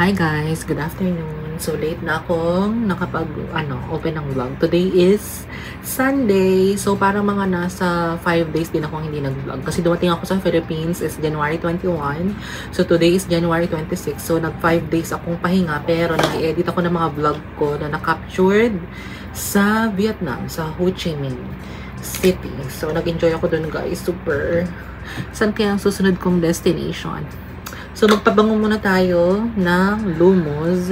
Hi guys, good afternoon. So late na akong open ng vlog. Today is Sunday. So parang mga nasa 5 days din akong hindi nag-vlog. Kasi dumating ako sa Philippines is January 21. So today is January 26. So nag 5 days akong pahinga. Pero nag-edit ako ng mga vlog ko na na-captured sa Vietnam, sa Ho Chi Minh City. So nag-enjoy ako dun guys. Super. Saan kaya ang susunod kong destination? So, magpabango muna tayo ng Lumos.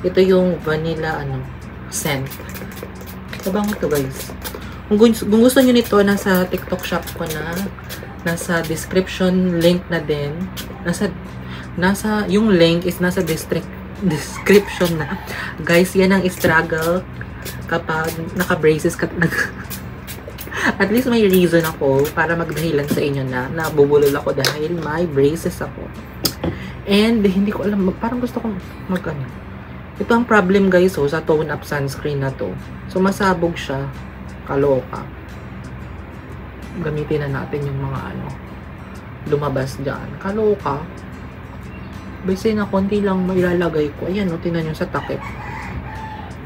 Ito yung vanilla, scent. Mabango to guys. Kung gusto nyo nito, nasa TikTok shop ko na. Nasa description link na din. Yung link is nasa description na. Guys, yan ang struggle kapag naka-braces ka. At least may reason ako para magdahilan sa inyo na nabubulol ako dahil may braces ako. And hindi ko alam, parang gusto kong ito ang problem guys, sa tone up sunscreen na to. So masabog siya, kaloka. Gamitin na natin yung mga lumabas dyan. Kaloka. Basta na konti lang mailalagay ko. Ayan, tingnan nyo sa takip.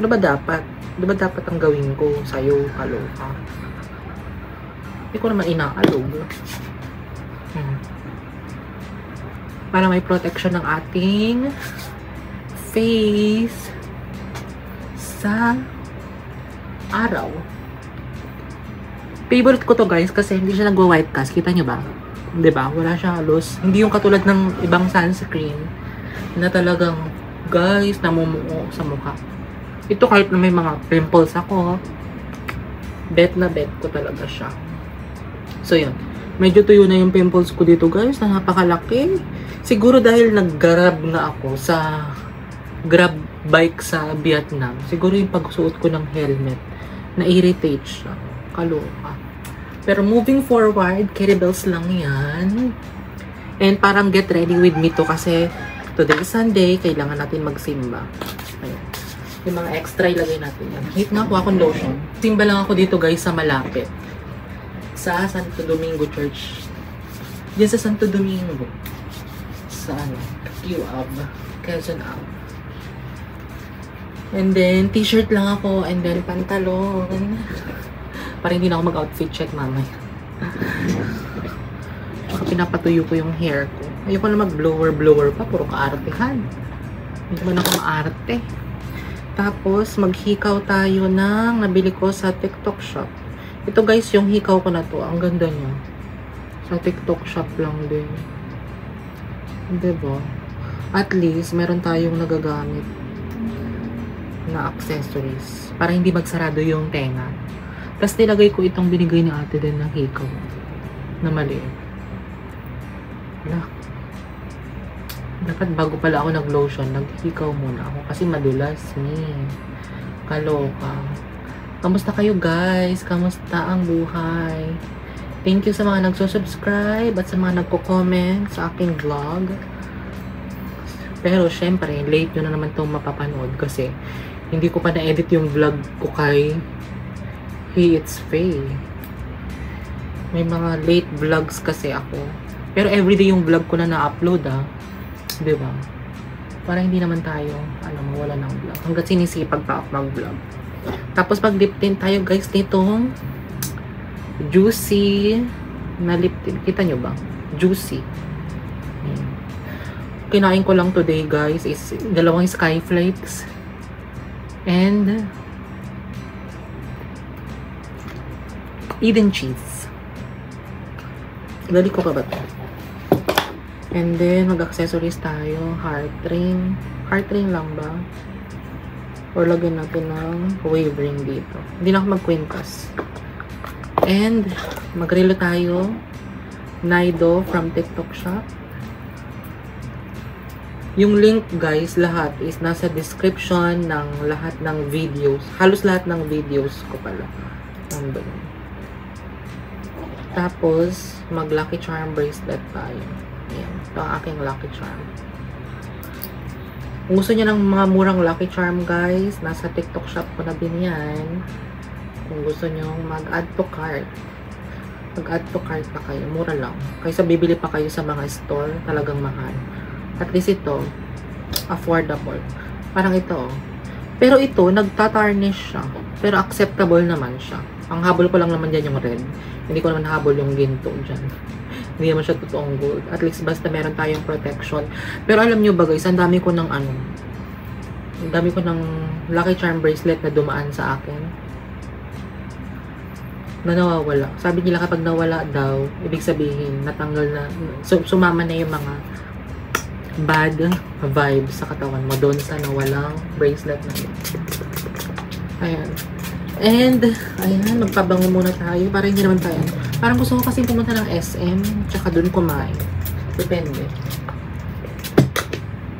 Ano ba dapat? Ano ba dapat ang gawin ko sa'yo, kaloka? Hindi ko naman inaalog. Para may protection ng ating face sa araw. Favorite ko to guys kasi hindi siya nagwa-white cast. Kita nyo ba? Diba? Wala siya halos. Hindi yung katulad ng ibang sunscreen na talagang guys, namumuo sa mukha. Ito kahit na may mga pimples ako, bet na bet ko talaga siya. So yun. Medyo tuyo na yung pimples ko dito guys na napakalaki. Siguro dahil nag-grab na ako sa grab bike sa Vietnam. Siguro yung pagsuot ko ng helmet na-irritate siya. Kaloka. Pero moving forward, caribels lang yan. And parang get ready with me to kasi today is Sunday, kailangan natin magsimba. Ayan. Yung mga extra ilagay natin yan. Hit nga po akong lotion. Simba lang ako dito guys sa malapit. Sa Santo Domingo Church. Diyan sa Santo Domingo. Sa QAB. Quezon Ave. And then, t-shirt lang ako. And then, pantalon. Para hindi na ako mag-outfit check mamaya. Saka pinapatuyo ko yung hair ko. Ayoko na mag-blower pa. Puro kaartehan. Hindi man ako maarte. Tapos, maghikaw tayo ng nabili ko sa TikTok shop. Ito guys, yung hikaw ko na to. Ang ganda niya. Sa TikTok shop lang din. Diba? At least, meron tayong nagagamit na accessories. Para hindi magsarado yung tenga. Tapos nilagay ko itong binigay ni ate din ng hikaw. Na maliit. Dapat bago pala ako nag-lotion, naghikaw muna ako. Kasi madulas Kaloka. Kamusta kayo guys? Kamusta ang buhay? Thank you sa mga nagsusubscribe at sa mga nagko-comment sa aking vlog. Pero syempre, late nyo na naman itong mapapanood kasi hindi ko pa na-edit yung vlog ko kay Hey It's Faye. May mga late vlogs kasi ako. Pero everyday yung vlog ko na na-upload Diba? Para hindi naman tayo mawala ng vlog. Hanggat sinisipag pa ako mag-vlog. Tapos pag-lip tint tayo guys nitong Juicy na lip tint. Kita nyo ba? Juicy. Kinain ko lang today guys is dalawang Skyflakes and Eden cheese. Dali ko pa ba ito? And then mag-accessories tayo. Heart ring. Heart ring lang ba? Or lagyan natin ng wave ring dito. Hindi na ako mag-quintas. And magrelo tayo. Naido from TikTok shop. Yung link guys, lahat is nasa description ng lahat ng videos. Halos lahat ng videos ko pala. Nandun. Tapos, mag-Lucky Charm bracelet tayo. Ayan. Ito ang aking Lucky Charm. Kung gusto niyo ng mga murang Lucky Charm guys, nasa TikTok shop ko na din yan. Kung gusto niyo mag-add to cart. Mag-add to cart pa kayo. Mura lang. Kaysa bibili pa kayo sa mga store, talagang mahal. At least ito, affordable. Parang ito, oh. Pero ito, nagtatarnish siya. Pero acceptable naman siya. Ang habol ko lang naman dyan yung red. Hindi ko naman habol yung ginto dyan. Hindi naman siya totoong gold. At least basta meron tayong protection. Pero alam nyo ba guys, ang dami ko ng Lucky Charm bracelet na dumaan sa akin. Na nawawala. Sabi nila kapag nawala daw, ibig sabihin, natanggal na, sumama na yung mga bad vibes sa katawan mo doon sa nawalang bracelet na yun. Ayan. And, ayan, magpabango muna tayo para hindi naman tayo. Parang gusto ko kasi pumunta ng SM, tsaka doon kumain. Depende.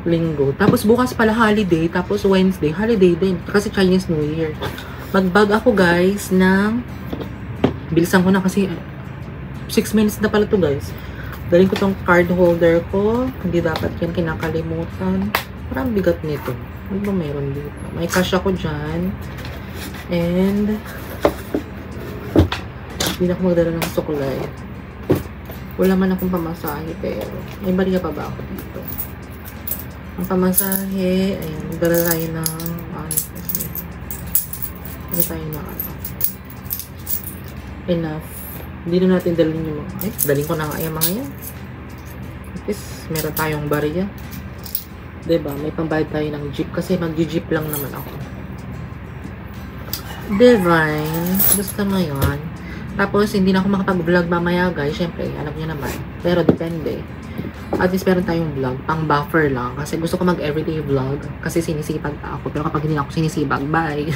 Linggo. Tapos bukas pala holiday, tapos Wednesday, holiday din. Kasi Chinese New Year. Mag-bag ako guys ng, bilisan ko na kasi 6 minutes na pala to guys. Galing ko tong card holder ko. Hindi dapat yan kinakalimutan. Parang bigat nito. Ano ba meron dito? May cash ako dyan. And hindi na ako magdala ng suklay. Wala man akong pamasahe pero may bariya pa ba ako dito? Ang pamasahe, ayan, magdala tayo ng enough. Hindi na natin dalhin yung mga, dalhin ko na nga yung mga yan. At least, meron tayong bariya. Diba? May pambayad tayo ng jeep kasi mag-jeep lang naman ako. Divine. Gusto mo yun? Tapos, hindi na ako makapag-vlog mamaya guys. Siyempre, alam niyo naman. Pero, depende. At least, meron tayong vlog. Pang buffer lang. Kasi gusto ko mag-everyday vlog. Kasi sinisipag ako. Pero kapag hindi ako sinisipag, bye!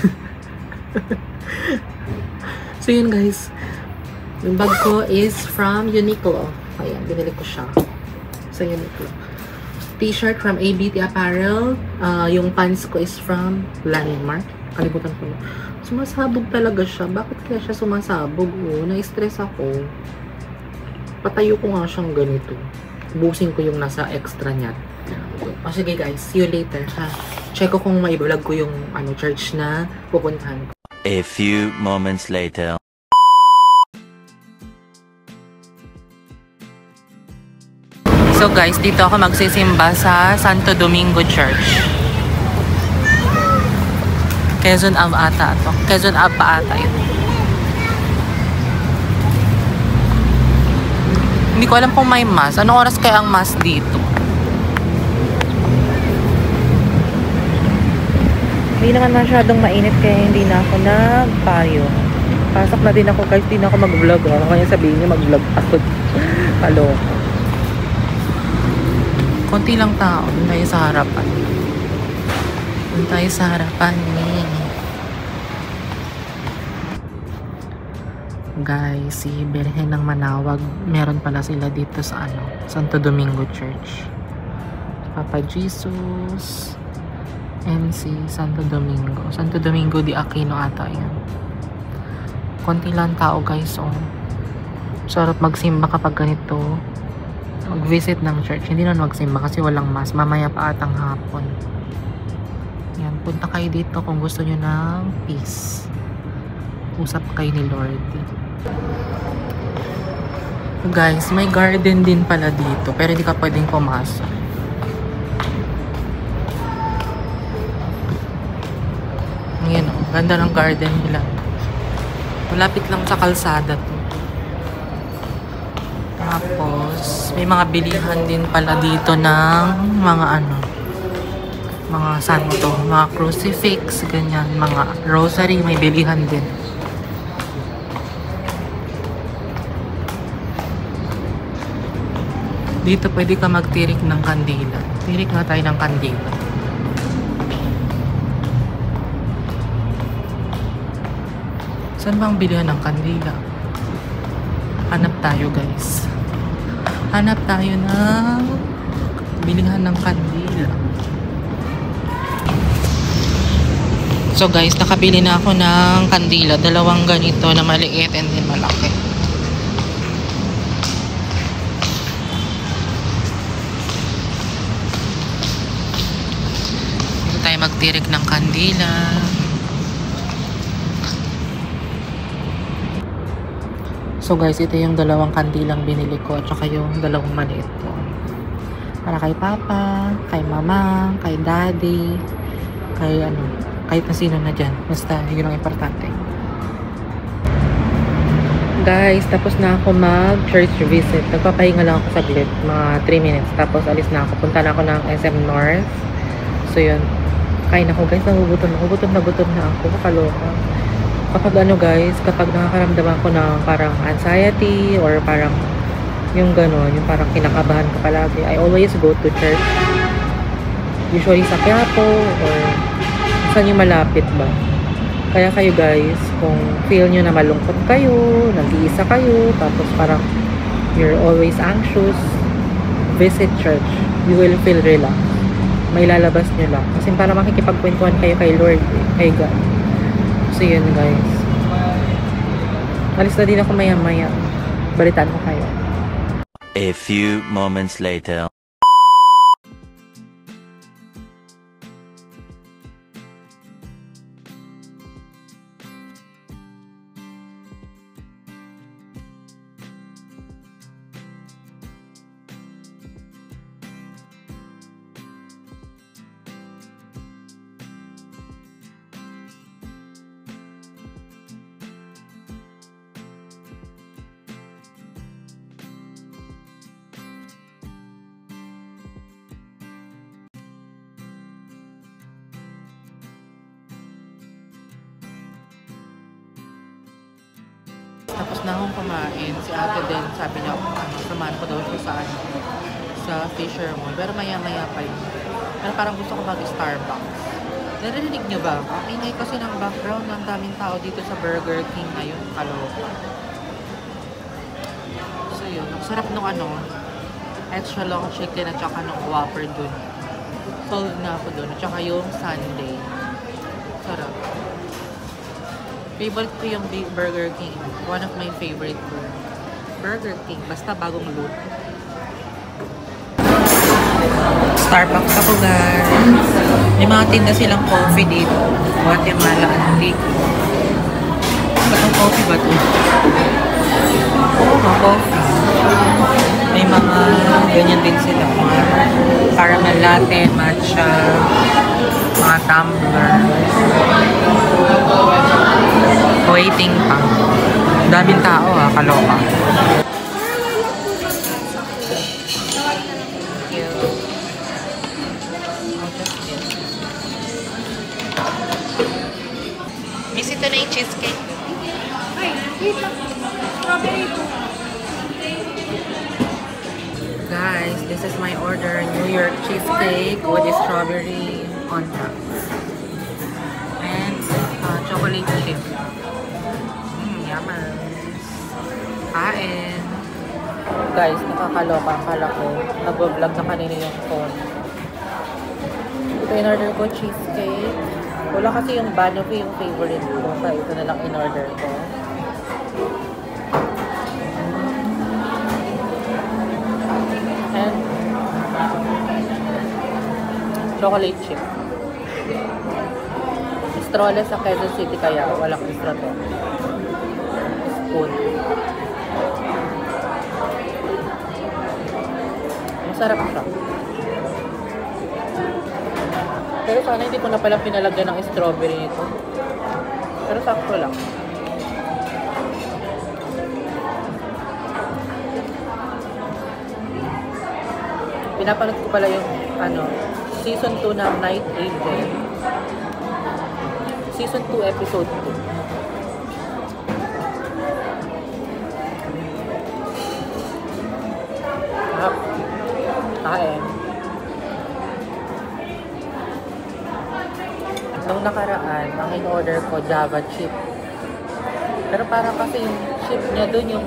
So, yun guys. Yung bag ko is from Uniqlo. Ayan, binili ko siya sa Uniqlo. T-shirt from ABT Apparel. Yung pants ko is from Landmark. Kalimutan ko na. Sumasabog talaga siya. Bakit kaya siya sumasabog? Oh, na-stress ako. Patayo ko nga siyang ganito. Busin ko yung nasa extra niya. O sige guys, see you later ha. Check ko kung mai-vlog ko yung church na pupuntahan ko. A few moments later. So guys, dito ako magsisimba sa Santo Domingo Church. Quezon Ave ata ito. Quezon Ave pa ata ito. Hindi ko alam kung may mass. Anong oras kaya ang mass dito? Hindi naman masyadong mainit kaya hindi na ako nagpayo. Pasok na din ako guys, hindi na ako mag-vlog. Kaya sabihin niyo mag-vlog ako. Hello. Konti lang tao. Doon tayo sa harapan. Doon tayo sa harapan. Guys, si Birhen ng Manawag, meron pala sila dito sa Santo Domingo Church. Papa Jesus, MC Santo Domingo. Santo Domingo de Aquino ata yan. Konti lang tao guys, oh. Sarap magsimba kapag ganito. Mag-visit ng church. Hindi na magsimba kasi walang mass. Mamaya pa atang hapon. Yan, punta kayo dito kung gusto nyo ng peace. Usap kayo ni Lord. Guys, may garden din pala dito. Pero hindi ka pwedeng pumasok. Ayan, oh, ganda ng garden nila. Malapit lang sa kalsada to. Tapos, may mga bilihan din pala dito ng mga mga santo, mga crucifix, ganyan, mga rosary, may bilihan din. Dito pwede ka magtirik ng kandila. Tirik nga tayo ng kandila. Saan bang bilihan ng kandila? Hanap tayo guys. Hanap tayo ng bilihan ng kandila. So guys, nakabili na ako ng kandila. Dalawang ganito na maliit and then malaki. Dito tayo magtirik ng kandila. So guys, ito yung dalawang kandilang binili ko at saka yung dalawang maliit ko. Para kay papa, kay mama, kay daddy, kay kahit na sino na dyan. Basta, yun ang importante. Guys, tapos na ako mag-church visit. Nagpapahinga lang ako saglit, mga 3 minutes. Tapos alis na ako. Punta na ako ng SM North. So yun, kain ako guys. Nagugutom ako. Gutom na ako. Kakaloka. Kapag guys, kapag nakakaramdaman ako ng parang anxiety or parang yung gano'n, yung parang kinakabahan ka palagi, I always go to church. Usually sa Quiapo or saan yung malapit ba. Kaya kayo guys, kung feel nyo na malungkot kayo, nag-iisa kayo, tapos parang you're always anxious, visit church. You will feel relaxed. May lalabas nyo lang. Kasi para makikipagkwentuhan kayo kay Lord, kay God. So yun guys. Alis na din ako maya-maya. Balitaan ko kayo. A few moments later. Tapos na akong kumain. Si ate din, sabi niya, samahan ko daw siya sa Fisher Mall. Pero maya-maya pa yun. Pero parang gusto ko mag-Starbucks. Narinig niyo ba? Ang ingay kasi ng background ng daming tao dito sa Burger King ngayon. Kaloka. So yun, ang sarap nung extra long chicken at saka nung Whopper dun. Sold na ako dun. At saka yung sundae. Sarap. Favorite ko yung Burger King. One of my favorite Burger King. Basta bagong luto. Starbucks ako guys. May mga tinda silang coffee dito. Guatemala Antique. Batong coffee ba ito? Oo, coffee. May mga ganyan din sila. Mga caramel latte, matcha, mga tumbler. Waiting pa. Daming tao kaloka. Miss, ito na yung cheesecake. Guys, this is my order. New York cheesecake with strawberry on top. And chocolate chip. Yaman. Kain. Guys, nakakaloka. Akala ko, nag-vlog na kanina yung phone. Ito in-order ko, cheesecake. Wala kasi yung banoffee yung favorite ko. Kaya ito na lang in-order ko. And chocolate chip. Stroller sa Quezon City kaya walang extra to. Spoon. Masarap siya. Pero sana hindi ko na pala pinalagyan ng strawberry nito. Pero sakto lang. Pinapanood ko pala yung season 2 ng Night Agent. Season 2, episode 2. Kain. Nung nakaraan, ang in-order ko, Java chip. Pero parang kasi yung chip niya dun yung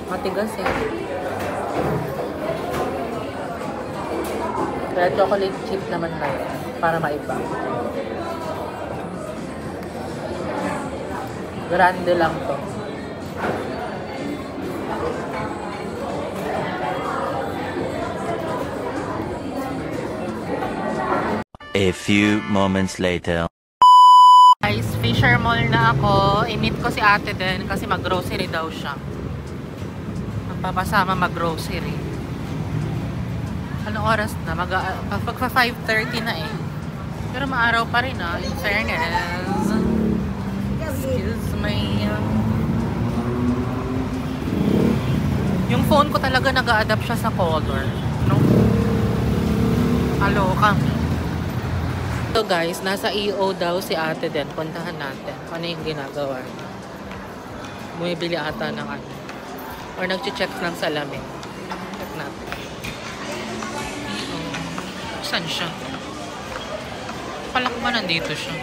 matigas Kaya chocolate chip naman na yun, para maiba. Grande lang to. A few moments later. Guys, Fisher Mall na ako. I-meet ko si ate din kasi mag-grocery daw siya. Magpapasama mag-grocery. Anong oras na? Pagpa 5:30 na eh. Pero maaraw pa rin in fairness. Excuse me. Yung phone ko talaga nag-a-adapt siya sa color. No? Hello, kami. So guys, nasa EO daw si ate din. Puntahan natin. Ano yung ginagawa? Bumibili ata ng ano. Or nag-check ng salamin. Check natin. Saan siya? Pala ko ba nandito siya?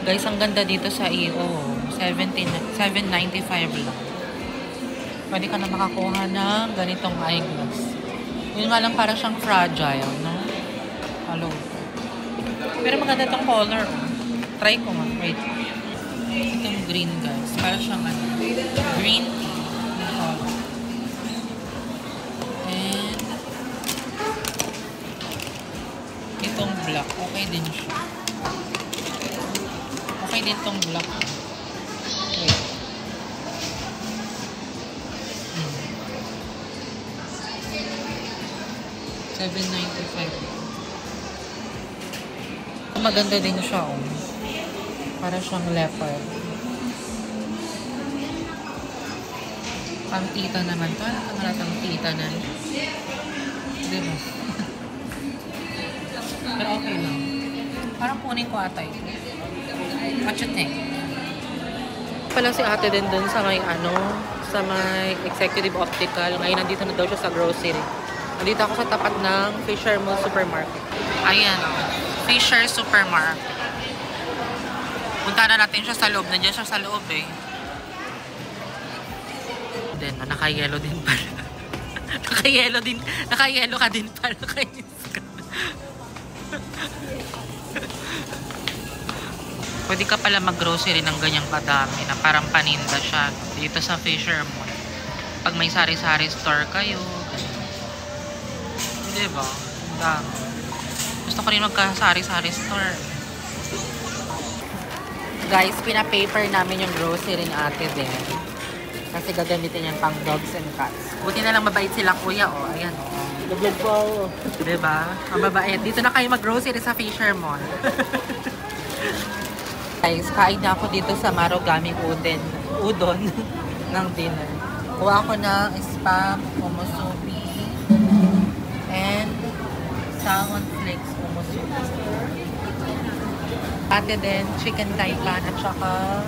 Guys, ang ganda dito sa EO. 795 lang. Pwede ka na makakuha ng ganitong eyeglass. Yun nga lang para siyang fragile, no? Hello. Pero maganda itong color. Try ko nga. Wait. Itong green, guys. Para siyang ano. Green tea. And itong black. Okay din siya. Okay din itong black. Wait. $7.95. Maganda din siya, oh. Para siyang leopard. Pang tita naman to. Ano ka nalang tita na? Diba? Pero okay lang. Parang kunin ko ata ito. What you think? Pala si ate din dun sa may sa may Executive Optical. Ngayon nandito na daw siya sa grocery. Nandito ako sa tapat ng Fisher Mall Supermarket. Ayan, Fisher Supermarket. Punta na natin siya sa loob. Nandiyan siya sa loob eh. Then, naka-yellow din pala. Naka-yellow ka din pala. Kainis ka. Pwede ka pala mag-grocery ng ganyang kadami na parang paninda siya dito sa Fisher Mall. Pag may sari-sari store kayo, diba? Gusto ko rin magka-sari-sari store. Guys, pina-paper namin yung grocery ni ate din. Kasi gagamitin yan pang dogs and cats. Buti na lang mabait sila kuya, oh. Ayan, oh. Nag-vlog po ako. Diba? Ang mabait. Dito na kayo mag-grocery sa Fisher Mall. Guys, kain na ako dito sa Marugame Udon ng dinner. Kuha ako ng spam, umusubi, and salmon flakes umusubi. Ate din, chicken taipan at saka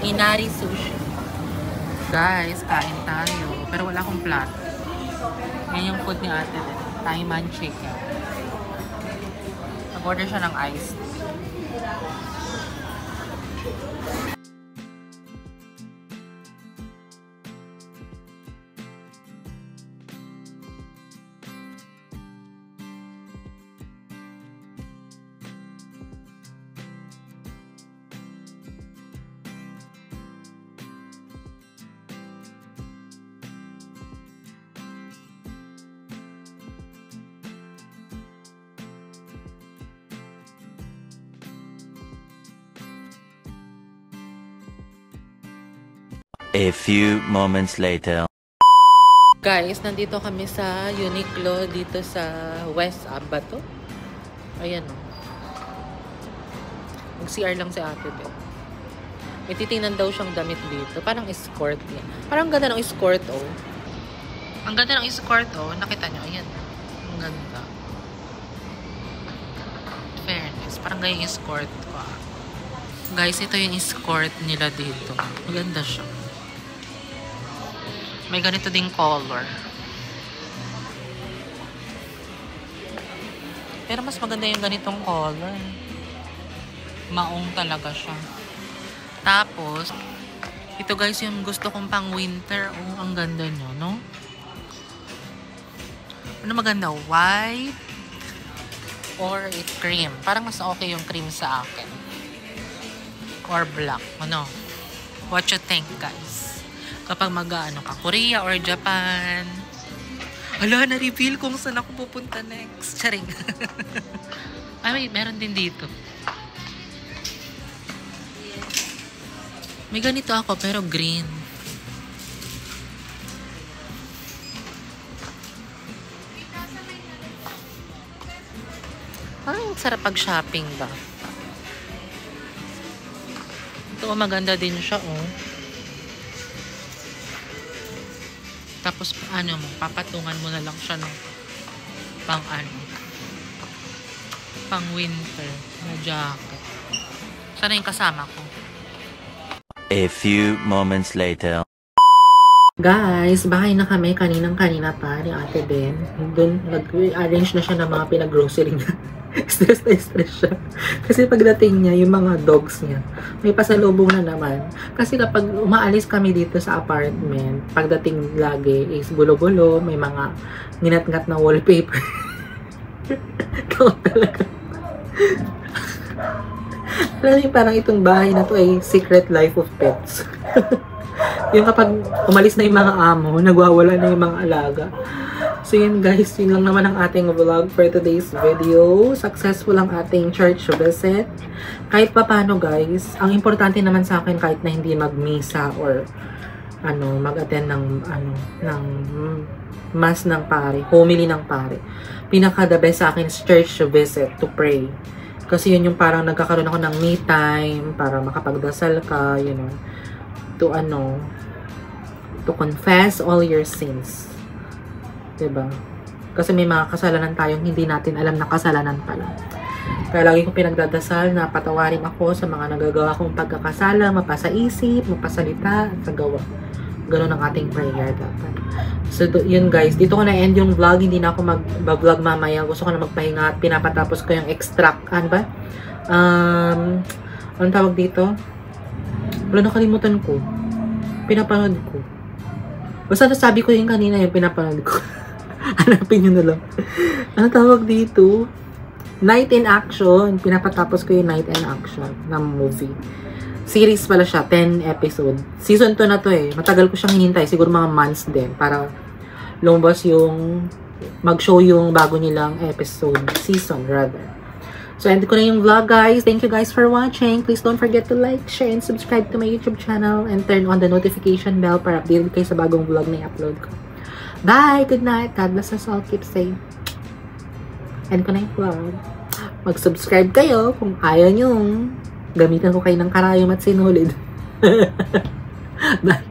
inari sushi. Guys, kain tayo. Pero wala akong plato. Yan yung food ni ate din. Taiman chicken. Nag-order siya ng iced tea. A few moments later. Guys, nandito kami sa Uniqlo dito sa West Abato. Ayan o. Mag-CR lang si ate din. May titingnan daw siyang damit dito. Parang escort niya. Parang ganda ng escort oh. Ang ganda ng escort oh. Nakita niyo, ayan. Ang ganda. Fairness. Parang ganyan yung escort ko ah. Guys, ito yung escort nila dito. Maganda siya. May ganito ding color. Pero mas maganda yung ganitong color. Maong talaga siya. Tapos, ito guys yung gusto kong pang winter. Oh, ang ganda nyo, no? Ano maganda? White or cream. Parang mas okay yung cream sa akin. Or black. Ano? What you think, guys? Kapag mag-ano ka, Korea or Japan. Hala, na-reveal kung saan ako pupunta next. Charing. Ay, wait, meron din dito. May ganito ako, pero green. sarap pag-shopping ba? Ito, maganda din siya, oh. Tapos, ano mo, papatungan mo na lang siya ng pang winter na jacket. Sana yung kasama ko. A few moments later. Guys, bahay na kami kaninang-kanina pa ni Ate Ben. Doon, nag-arrange na siya ng mga pinag-grocery niya. Stress na stress siya. Kasi pagdating niya, yung mga dogs niya, may pasalubong na naman. Kasi kapag umaalis kami dito sa apartment, pagdating lagi is gulo-gulo, may mga nginat-ngat na wallpaper. Ikaw talaga. Alam niyo, parang itong bahay na to ay secret life of pets. Yung kapag umalis na yung mga amo, nagwawala na yung mga alaga. So yun guys, yun lang naman ang ating vlog for today's video. Successful ang ating church visit. Kahit pa paano guys, ang importante naman sa akin kahit na hindi magmisa or mag-attend ng mass ng pare, homily ng pare. Pinaka the best sa akin is church visit to pray. Kasi yun yung parang nagkakaroon ako ng me time para makapagdasal ka, you know, to confess all your sins. Diba? Kasi may mga kasalanan tayong hindi natin alam na kasalanan pala. Kaya lagi kong pinagdadasal na patawarin ako sa mga nagagawa kong pagkakasala, mapasaisip, mapasalita, at sa gawa. Ganun ang ating prayer dapat. So, yun guys. Dito ko na-end yung vlog. Hindi na ako mag-vlog mamaya. Gusto ko na magpahinga at pinapatapos ko yung extract. Ano ba? Anong tawag dito? Wala, nakalimutan ko. Pinapanood ko. Basta nasabi ko yung kanina yung pinapanood ko. Hanapin nyo na lang. Ano tawag dito? Night in Action. Pinapatapos ko yung Night in Action na movie. Series pala siya. 10 episode. Season 2 na to eh. Matagal ko siyang hinintay. Siguro mga months din. Para lumabas yung mag-show yung bago nilang episode. Season rather. So, end ko na yung vlog, guys. Thank you guys for watching. Please don't forget to like, share, and subscribe to my YouTube channel. And turn on the notification bell para updated kayo sa bagong vlog na i-upload ko. Bye! Good night! God bless us all. Keep safe. End ko na yung vlog. Mag-subscribe kayo kung ayaw nyo. Gamitan ko kayo ng karayom at sinulid. Bye!